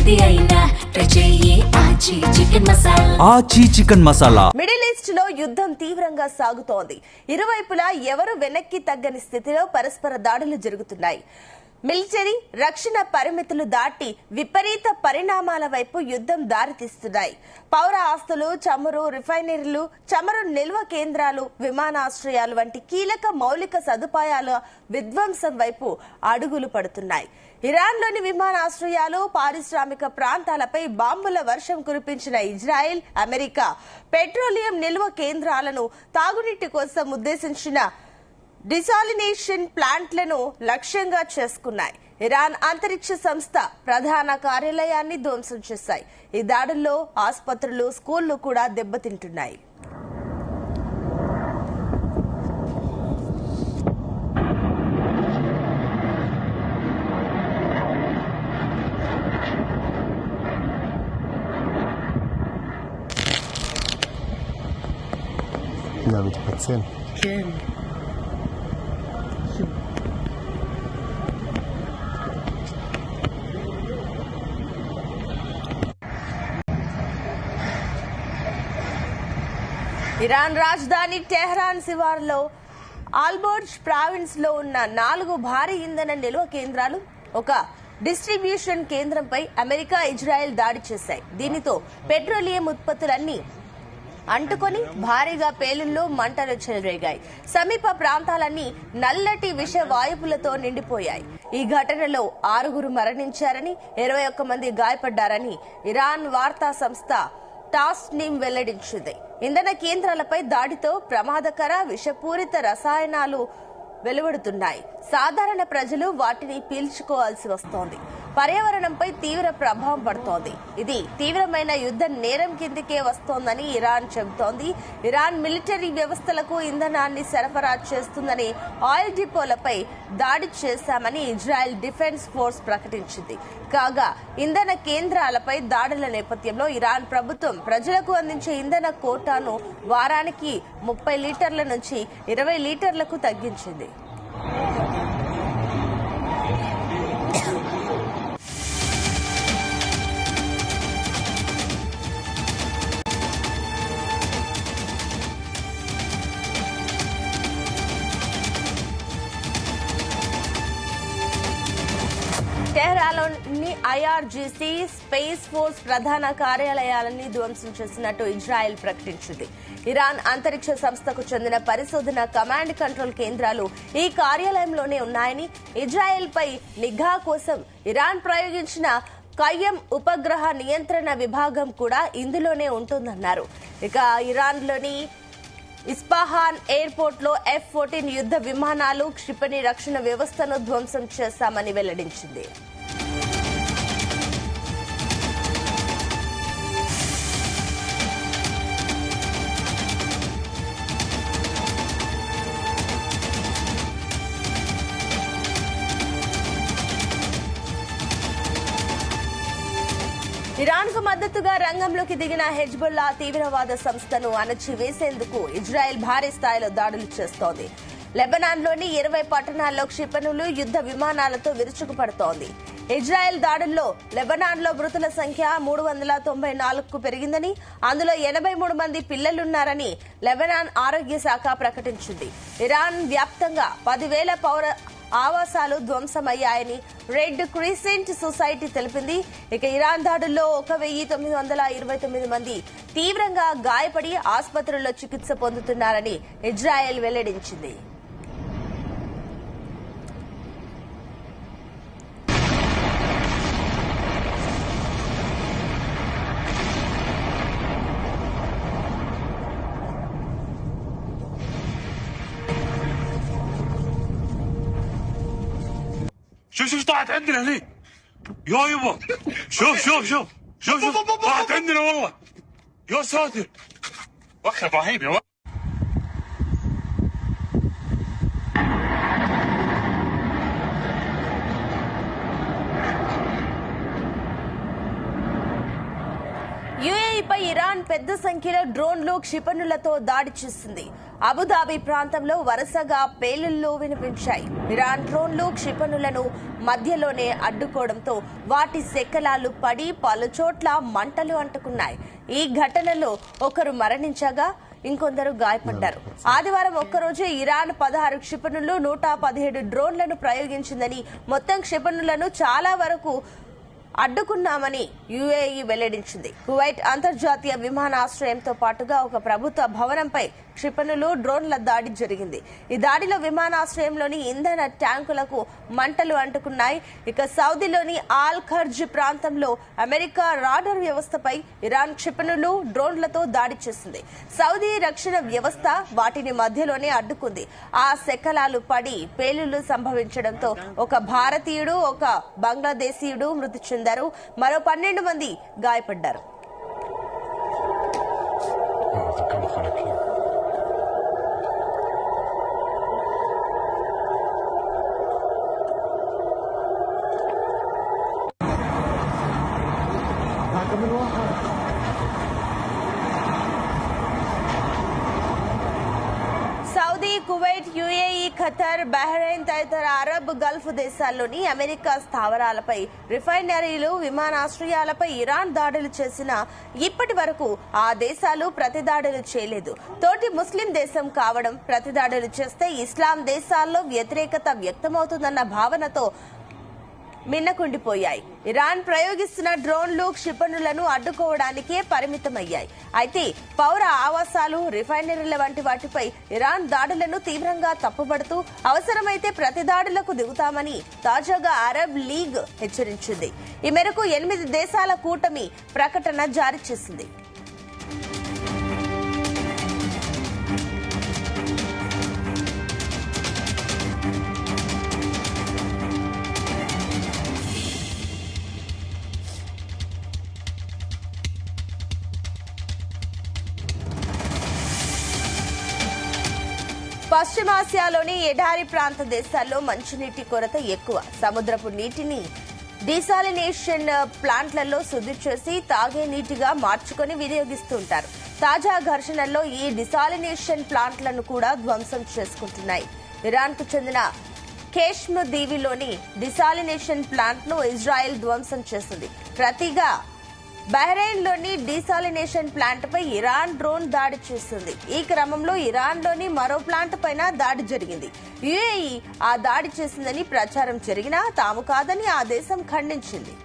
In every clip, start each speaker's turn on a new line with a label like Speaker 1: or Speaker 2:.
Speaker 1: ఏది అయినా ట్రై చెయ్యి ఆచి చికెన్ మసాలా.
Speaker 2: ఆచి చికెన్ మసాలా.
Speaker 3: మిడిల్ ఈస్ట్ లో యుద్ధం తీవ్రంగా సాగుతోంది. ఇరువైపులా ఎవరు వెనక్కి తగ్గని స్థితిలో పరస్పర దాడులు జరుగుతున్నాయి. మిలిటరీ రక్షణ పరిమితులు దాటి విపరీత పరిణామాల వైపు యుద్ధం దారితీస్తున్నాయి. పౌర ఆస్తులు, చమురు రిఫైనరీలు, చమురు నిల్వ కేంద్రాలు, విమానాశ్రయాలు వంటి కీలక మౌలిక సదుపాయాల విధ్వంసం వైపు అడుగులు పడుతున్నాయి. ఇరాన్లోని విమానాశ్రయాలు, పారిశ్రామిక ప్రాంతాలపై బాంబుల వర్షం కురిపించిన ఇజ్రాయెల్, అమెరికా పెట్రోలియం నిల్వ కేంద్రాలను, తాగునీటి కోసం ఉద్దేశించిన డిసాలినేషన్ ప్లాంట్లను లక్ష్యంగా చేసుకున్నాయి. ఇరాన్ అంతరిక్ష సంస్థ ప్రధాన కార్యాలయాన్ని ధ్వంసం చేశాయి. ఈ దాడుల్లో ఆసుపత్రులు, స్కూళ్లు కూడా దెబ్బతింటున్నాయి.
Speaker 4: لا متحدثين
Speaker 3: כן. ఇరాన్ రాజధాని టెహ్రాన్ శివారులో ఆల్బోర్జ్ ప్రావిన్స్ లో ఉన్న 4 భారీ ఇంధన నిల్వ కేంద్రాలు, ఒక డిస్ట్రిబ్యూషన్ కేంద్రంపై అమెరికా, ఇజ్రాయెల్ దాడి చేశాయి. దీనితో పెట్రోలియం ఉత్పత్తులన్నీ అంటుకొని భారీగా పేలుళ్లు, మంటలు చెలరేగాయి. సమీప ప్రాంతాలన్నీ నల్లటి విష వాయువులతో నిండిపోయాయి. ఈ ఘటనలో 6 మరణించారని, 21 మంది గాయపడ్డారని ఇరాన్ వార్తా సంస్థ టాస్నిమ్ వెల్లడించింది. ఇంధన కేంద్రాలపై దాడితో ప్రమాదకర విషపూరిత రసాయనాలు వెలువడుతున్నాయి. సాధారణ ప్రజలు వాటిని పీల్చుకోవాల్సి వస్తోంది. పర్యావరణంపై తీవ్ర ప్రభావం పడుతోంది. ఇది తీవ్రమైన యుద్ధ నేరం కిందికే వస్తోందని ఇరాన్ చెబుతోంది. ఇరాన్ మిలిటరీ వ్యవస్థలకు ఇంధనాన్ని సరఫరా చేస్తుందని ఆయిల్ డిపోలపై దాడి చేశామని ఇజ్రాయెల్ డిఫెన్స్ ఫోర్స్ ప్రకటించింది. కాగా ఇంధన కేంద్రాలపై దాడుల నేపథ్యంలో ఇరాన్ ప్రభుత్వం ప్రజలకు అందించే ఇంధన కోటాను వారానికి 30 లీటర్ల నుంచి 20 లీటర్లకు తగ్గించింది. టెహ్రాన్లోని ఐఆర్జీసీ, స్పేస్ ఫోర్స్ ప్రధాన కార్యాలయాలని ధ్వంసం చేసినట్టు ఇజ్రాయెల్ ప్రకటించింది. ఇరాన్ అంతరిక్ష సంస్థకు చెందిన పరిశోధన, కమాండ్ కంట్రోల్ కేంద్రాలు ఈ కార్యాలయంలోనే ఉన్నాయని, ఇజ్రాయెల్ పై నిఘా కోసం ఇరాన్ ప్రయోగించిన కయ్యం ఉపగ్రహ నియంత్రణ విభాగం కూడా ఇందులోనే ఉంటుందన్నారు. ఇక ఇరాన్లోని ఇస్పాహాన్ ఎయిర్పోర్ట్ లో F-14 యుద్ధ విమానాలు, క్షిపణి రక్షణ వ్యవస్థను ధ్వంసం చేశామని వెల్లడించింది. ఇరాన్ కు మద్దతుగా రంగంలోకి దిగిన హెజ్బుల్లా తీవ్రవాద సంస్థను అణచివేసేందుకు ఇజ్రాయెల్ భారీ స్థాయిలో దాడులు చేస్తోంది. లెబనాన్ లోని 20 పట్టణాల్లో క్షిపణులు, యుద్ధ విమానాలతో విరుచుకుపడుతోంది. ఇజ్రాయెల్ దాడుల్లో లెబనాన్ లో మృతుల సంఖ్య 394కు పెరిగిందని, అందులో 83 మంది పిల్లలున్నారని లెబనాన్ ఆరోగ్య శాఖ ప్రకటించింది. ఇరాన్ వ్యాప్తంగా 10,000 పౌర ఆవాసాలు ధ్వంసమయ్యాయని రెడ్ క్రిసెంట్ సొసైటీ తెలిపింది. ఇక ఇరాన్ దాడుల్లో 1929 మంది తీవ్రంగా గాయపడి ఆసుపత్రుల్లో చికిత్స పొందుతున్నారని ఇజ్రాయెల్ వెల్లడించింది.
Speaker 5: شوف طلعت عندنا هني يا يبا شوف طلعت عندنا والله يا ساتر وخر ابراهيم يا
Speaker 3: యుఏఈపై ఇరాన్ పెద్ద సంఖ్యలో డ్రోన్లు క్షిపణులతో దాడి చేసింది. అబుదాబి ప్రాంతంలో వరుసగా పేలుళ్లు వినిపించాయి. ఇరాన్ డ్రోన్లు క్షిపణులను మధ్యలోనే అడ్డుకోవడంతో వాటి శకలాలు పడి పలుచోట్ల మంటలు అంటుకున్నాయి. ఈ ఘటనలో ఒకరు మరణించగా ఇంకొందరు గాయపడ్డారు. ఆదివారం ఒక్కరోజే ఇరాన్ 16 క్షిపణులు 117 డ్రోన్లను ప్రయోగించిందని, మొత్తం క్షిపణులను చాలా వరకు అడ్డుకున్నామని యుఏఈ వెల్లడించింది. కువైట్ అంతర్జాతీయ విమానాశ్రయంతో పాటుగా ఒక ప్రభుత్వ భవనంపై క్షిపణులు డ్రోన్ల దాడి జరిగింది. ఈ దాడిలో విమానాశ్రయంలోని ఇంధన ట్యాంకులకు మంటలు అంటుకున్నాయి. ఇక సౌదీలోని ఆల్ ఖర్జ్ ప్రాంతంలో అమెరికా రాడార్ వ్యవస్థపై ఇరాన్ క్షిపణులు డ్రోన్లతో దాడి చేసింది. సౌదీ రక్షణ వ్యవస్థ వాటిని మధ్యలోనే అడ్డుకుంది. ఆ శకలాలు పడి పేలుళ్లు సంభవించడంతో ఒక భారతీయుడు, ఒక బంగ్లాదేశీయుడు మృతి చెందారు. మరో 12 మంది గాయపడ్డారు. Saudi, Kuwait, UAE, Qatar, Bahrain తదితర అరబ్ గల్ఫ్ దేశాల్లోని అమెరికా స్థావరాలపై, రిఫైనరీలు, విమానాశ్రయాలపై ఇరాన్ దాడులు చేసినా ఇప్పటి వరకు ఆ దేశాలు ప్రతిదాడులు చేయలేదు. తోటి ముస్లిం దేశం కావడం, ప్రతిదాడులు చేస్తే ఇస్లాం దేశాల్లో వ్యతిరేకత వ్యక్తమవుతుందన్న భావనతో మిన్నకుండిపోయాయి. ఇరాన్ ప్రయోగిస్తున్న డ్రోన్లు క్షిపణులను అడ్డుకోవడానికే పరిమితమయ్యాయి. అయితే పౌర ఆవాసాలు, రిఫైనరీల వంటి వాటిపై ఇరాన్ దాడులను తీవ్రంగా తప్పుబడుతూ అవసరమైతే ప్రతిదాడులకు దిగుతామని తాజాగా అరబ్ లీగ్ హెచ్చరించింది. ఈ మేరకు 8 దేశాల కూటమి ప్రకటన జారీ చేసింది. పశ్చిమాసియాలోని ఎడారి ప్రాంత దేశాల్లో మంచినీటి కొరత ఎక్కువ. సముద్రపు నీటిని డిసాలినేషన్ ప్లాంట్లలో శుద్ధి చేసి తాగే నీటిగా మార్చుకొని వినియోగిస్తుంటారు. తాజా ఘర్షణల్లో ఈ డిసాలినేషన్ ప్లాంట్లను కూడా ధ్వంసం చేసుకుంటున్నాయి. ఇరాన్కు చెందిన కేష్మ్ దీవిలోని డిసాలినేషన్ ప్లాంట్ ను ఇజ్రాయెల్ ధ్వంసం చేసింది. ప్రతిగా బహ్రెయిన్లోని డిసాలినేషన్ ప్లాంట్ పై ఇరాన్ డ్రోన్ దాడి చేసింది. ఈ క్రమంలో ఇరాన్లోని మరో ప్లాంట్ పైన దాడి జరిగింది. యుఏఈ ఆ దాడి చేసిందని ప్రచారం జరిగినా తాము కాదని ఆ దేశం ఖండించింది.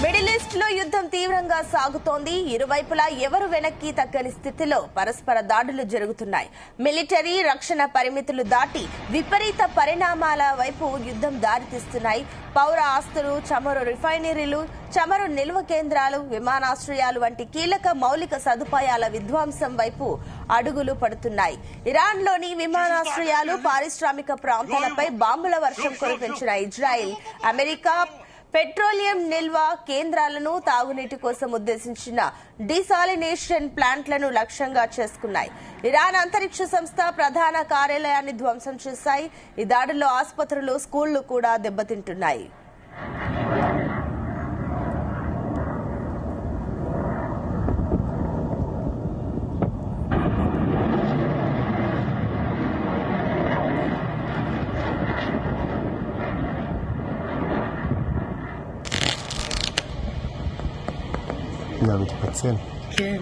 Speaker 3: మిడిల్ ఈస్ట్ లో యుద్ధం తీవ్రంగా సాగుతోంది. ఇరువైపులా ఎవరు వెనక్కి తగ్గని స్థితిలో పరస్పర దాడులు జరుగుతున్నాయి. మిలిటరీ, రక్షణ పరిమితులు దాటి విపరీత పరిణామాల వైపు యుద్ధం దారితీస్తున్నాయి. పౌర ఆస్తులు, చమురు రిఫైనరీలు, చమురు నిల్వ కేంద్రాలు, విమానాశ్రయాలు వంటి కీలక మౌలిక సదుపాయాల విధ్వంసం వైపు అడుగులు పడుతున్నాయి. ఇరాన్లోని విమానాశ్రయాలు, పారిశ్రామిక ప్రాంతాలపై బాంబుల వర్షం కురిపించిన ఇజ్రాయెల్, అమెరికా పెట్రోలియం నిల్వ కేంద్రాలను, తాగునీటి కోసం ఉద్దేశించిన డిసాలినేషన్ ప్లాంట్లను లక్ష్యంగా చేసుకున్నాయి. ఇరాన్ అంతరిక్ష సంస్థ ప్రధాన కార్యాలయాన్ని ధ్వంసం చేశాయి. ఈ దాడుల్లో ఆసుపత్రులు, స్కూళ్లు కూడా దెబ్బతింటున్నాయి.
Speaker 2: لا متقدسين
Speaker 4: כן.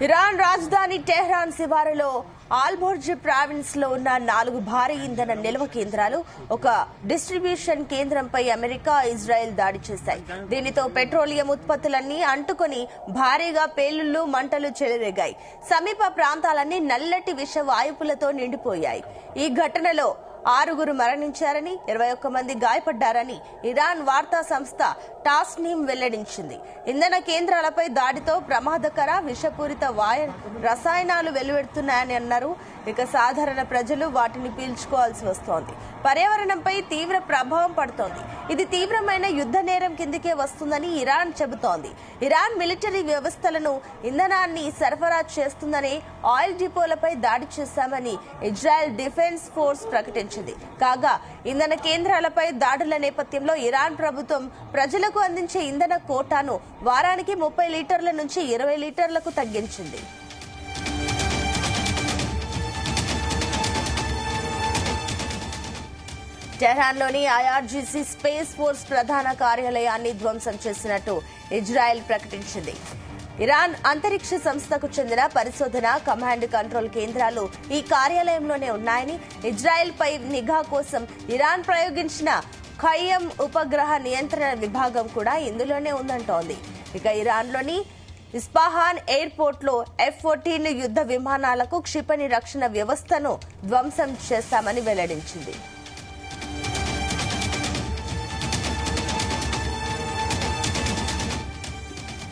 Speaker 3: ఇరాన్ రాజధాని టెహ్రాన్ శివారులో ఆల్బోర్జ్ ప్రావిన్స్ లో ఉన్న 4 భారీ ఇంధన నిల్వ కేంద్రాలు, ఒక డిస్ట్రిబ్యూషన్ కేంద్రంపై అమెరికా, ఇజ్రాయెల్ దాడి చేశాయి. దీనితో పెట్రోలియం ఉత్పత్తులన్నీ అంటుకొని భారీగా పేలుళ్లు, మంటలు చెలరేగాయి. సమీప ప్రాంతాలన్నీ నల్లటి విష వాయువులతో నిండిపోయాయి. ఈ ఘటనలో 6 మరణించారని, 21 మంది గాయపడ్డారని ఇరాన్ వార్తా సంస్థ టాస్నీమ్ వెల్లడించింది. ఇంధన కేంద్రాలపై దాడితో ప్రమాదకర విషపూరిత రసాయనాలు వెలువడుతున్నాయని అన్నారు. ఇక సాధారణ ప్రజలు వాటిని పీల్చుకోవాల్సి వస్తోంది. పర్యావరణంపై తీవ్ర ప్రభావం పడుతోంది. ఇది తీవ్రమైన యుద్ధ నేరం కిందకే వస్తుందని ఇరాన్ చెబుతోంది. ఇరాన్ మిలిటరీ వ్యవస్థలను, ఇంధనాన్ని సరఫరా చేస్తుందనే ఆయిల్ డిపోలపై దాడి చేశామని ఇజ్రాయెల్ డిఫెన్స్ ఫోర్స్ ప్రకటించింది. కాగా ఇంధన కేంద్రాలపై దాడుల నేపథ్యంలో ఇరాన్ ప్రభుత్వం ప్రజలకు అందించే ఇంధన కోటాను వారానికి 30 లీటర్ల నుంచి 20 లీటర్లకు తగ్గించింది. టెహ్రాన్లోని ఐఆర్జీసీ స్పేస్ ఫోర్స్ ప్రధాన కార్యాలయాన్ని ధ్వంసం చేసినట్టు ఇజ్రాయెల్ ప్రకటించింది. ఇరాన్ అంతరిక్ష సంస్థకు చెందిన పరిశోధన, కమాండ్ కంట్రోల్ కేంద్రాలు ఈ కార్యాలయంలోనే ఉన్నాయని, ఇజ్రాయెల్ పై నిఘా కోసం ఇరాన్ ప్రయోగించిన ఖయ్యం ఉపగ్రహ నియంత్రణ విభాగం కూడా ఇందులోనే ఉందంటోంది. ఇక ఇరాన్లోని ఇస్పాహాన్ ఎయిర్పోర్ట్ లో F-14 యుద్ధ విమానాలకు క్షిపణి రక్షణ వ్యవస్థను ధ్వంసం చేశామని వెల్లడించింది.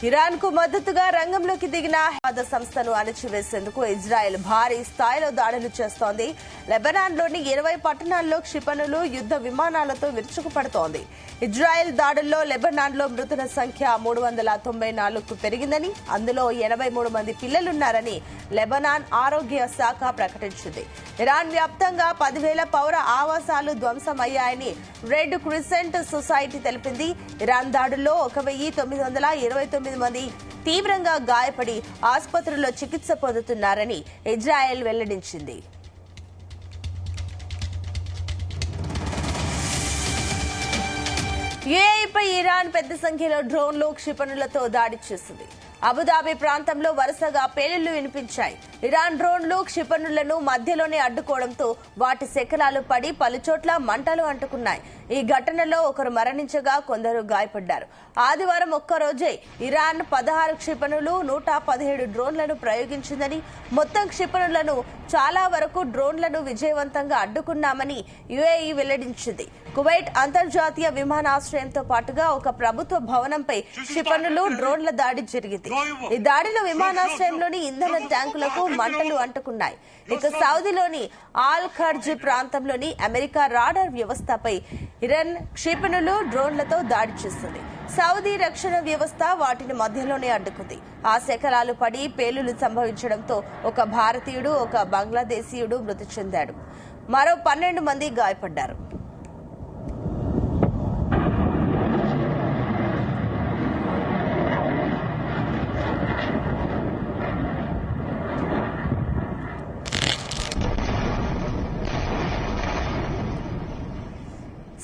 Speaker 3: ఇరాన్ కు మద్దతుగా రంగంలోకి దిగిన హెజ్బాల్లా సంస్థను అణచివేసేందుకు ఇజ్రాయెల్ భారీ స్థాయిలో దాడులు చేస్తోంది. లెబనాన్ లోని 20 పట్టణాల్లో క్షిపణులు, యుద్ధ విమానాలతో విరుచుకుపడుతోంది. ఇజ్రాయెల్ దాడుల్లో లెబనాన్ లో మృతుల సంఖ్య 394కు పెరిగిందని, అందులో 83 మంది పిల్లలున్నారని లెబనాన్ ఆరోగ్య శాఖ ప్రకటించింది. ఇరాన్ వ్యాప్తంగా 10,000 పౌర ఆవాసాలు ధ్వంసమయ్యాయని రెడ్ క్రిసెంట్ సొసైటీ తెలిపింది. ఇరాన్ దాడుల్లో 1,929 మంది తీవ్రంగా గాయపడి ఆసుపత్రుల్లో చికిత్స పొందుతున్నారని ఇజ్రాయెల్ వెల్లడించింది. యుఏఈపై ఇరాన్ పెద్ద సంఖ్యలో డ్రోన్లు, క్షిపణులతో దాడి చేసింది. అబుదాబి ప్రాంతంలో వరుసగా పేలుళ్లు వినిపించాయి. ఇరాన్ డ్రోన్లు, క్షిపణులను మధ్యలోనే అడ్డుకోవడంతో వాటి శకలాలు పడి పలుచోట్ల మంటలు అంటుకున్నాయి. ఈ ఘటనలో 1 మరణించగా కొందరు గాయపడ్డారు. ఆదివారం ఒక్కరోజే ఇరాన్ 16 క్షిపణులు, 117 డ్రోన్లను ప్రయోగించిందని, మొత్తం క్షిపణులను చాలా వరకు డ్రోన్లను విజయవంతంగా అడ్డుకున్నామని యుఏఈ వెల్లడించింది. కువైట్ అంతర్జాతీయ విమానాశ్రయంతో పాటుగా ఒక ప్రభుత్వ భవనంపై క్షిపణులు, డ్రోన్ల దాడి జరిగింది. ఈ దాడిలో విమానాశ్రయంలోని ఇంధన ట్యాంకులకు మంటలు అంటుకున్నాయి. ఇక సౌదీలోని ఆల్ ఖర్జ్ ప్రాంతంలోని అమెరికా రాడార్ వ్యవస్థపై ఇరాన్ క్షిపణులు, డ్రోన్లతో దాడి చేస్తుంది. సౌదీ రక్షణ వ్యవస్థ వాటిని మధ్యలోనే అడ్డుకుంది. ఆ శకలాలు పడి పేలులు సంభవించడంతో ఒక భారతీయుడు, ఒక బంగ్లాదేశీయుడు మృతి చెందాడు. మరో 12 మంది గాయపడ్డారు.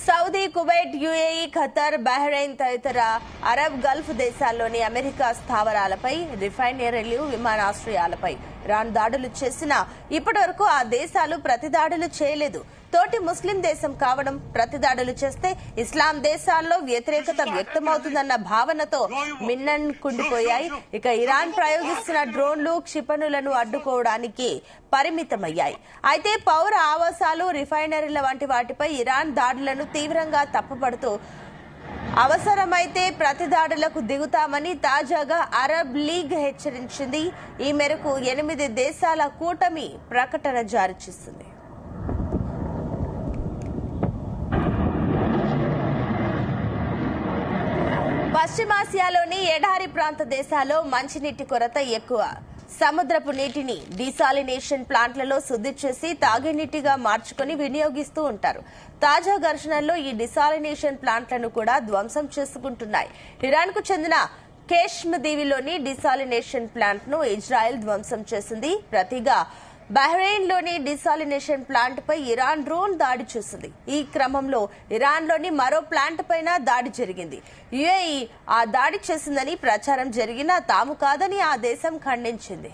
Speaker 3: Saudi, Kuwait, UAE, Qatar, Bahrain తదితర అరబ్ గల్ఫ్ దేశాల్లోని అమెరికా స్థావరాలపై, రిఫైనరీలు, విమానాశ్రయాలపై ఇరాన్ దాడులు చేసినా ఇప్పటివరకు ఆ దేశాలు ప్రతిదాడులు చేయలేదు. తోటి ముస్లిం దేశం కావడం, ప్రతిదాడులు చేస్తే ఇస్లాం దేశాల్లో వ్యతిరేకత వ్యక్తమవుతుందన్న భావనతో మిన్నకుండిపోయాయి. ఇక ఇరాన్ ప్రయోగిస్తున్న డ్రోన్లు, క్షిపణులను అడ్డుకోవడానికి పరిమితమయ్యాయి. అయితే పౌర ఆవాసాలు, రిఫైనరీల వంటి వాటిపై ఇరాన్ దాడులను తీవ్రంగా తప్పుపడుతూ అవసరమైతే ప్రతిదాడులకు దిగుతామని తాజాగా అరబ్ లీగ్ హెచ్చరించింది. ఈ మేరకు 8 దేశాల కూటమి ప్రకటన జారీ చేసింది. పశ్చిమాసియాలోని ఎడారి ప్రాంత దేశాల్లో మంచినీటి కొరత ఎక్కువ. సముద్రపు నీటిని డీసాలినేషన్ ప్లాంట్లలో శుద్ధి చేసి తాగేనీటిగా మార్చుకుని వినియోగిస్తూ ఉంటారు. తాజా ఘర్షణల్లో ఈ డిసాలినేషన్ ప్లాంట్లను కూడా ధ్వంసం చేసుకుంటున్నాయి. ఇరాన్ కు చెందిన కేష్మ్ దీవిలోని డిసాలినేషన్ ప్లాంట్ ను ఇజ్రాయెల్ ధ్వంసం చేసింది. ప్రతిగా బహ్రెయిన్ లోని డిసాలినేషన్ ప్లాంట్ పై ఇరాన్ డ్రోన్ దాడి చేసింది. ఈ క్రమంలో ఇరాన్ లోని మరో ప్లాంట్ పైన దాడి జరిగింది. యుఏఈ ఆ దాడి చేసిందని ప్రచారం జరిగినా తాము కాదని ఆ దేశం ఖండించింది.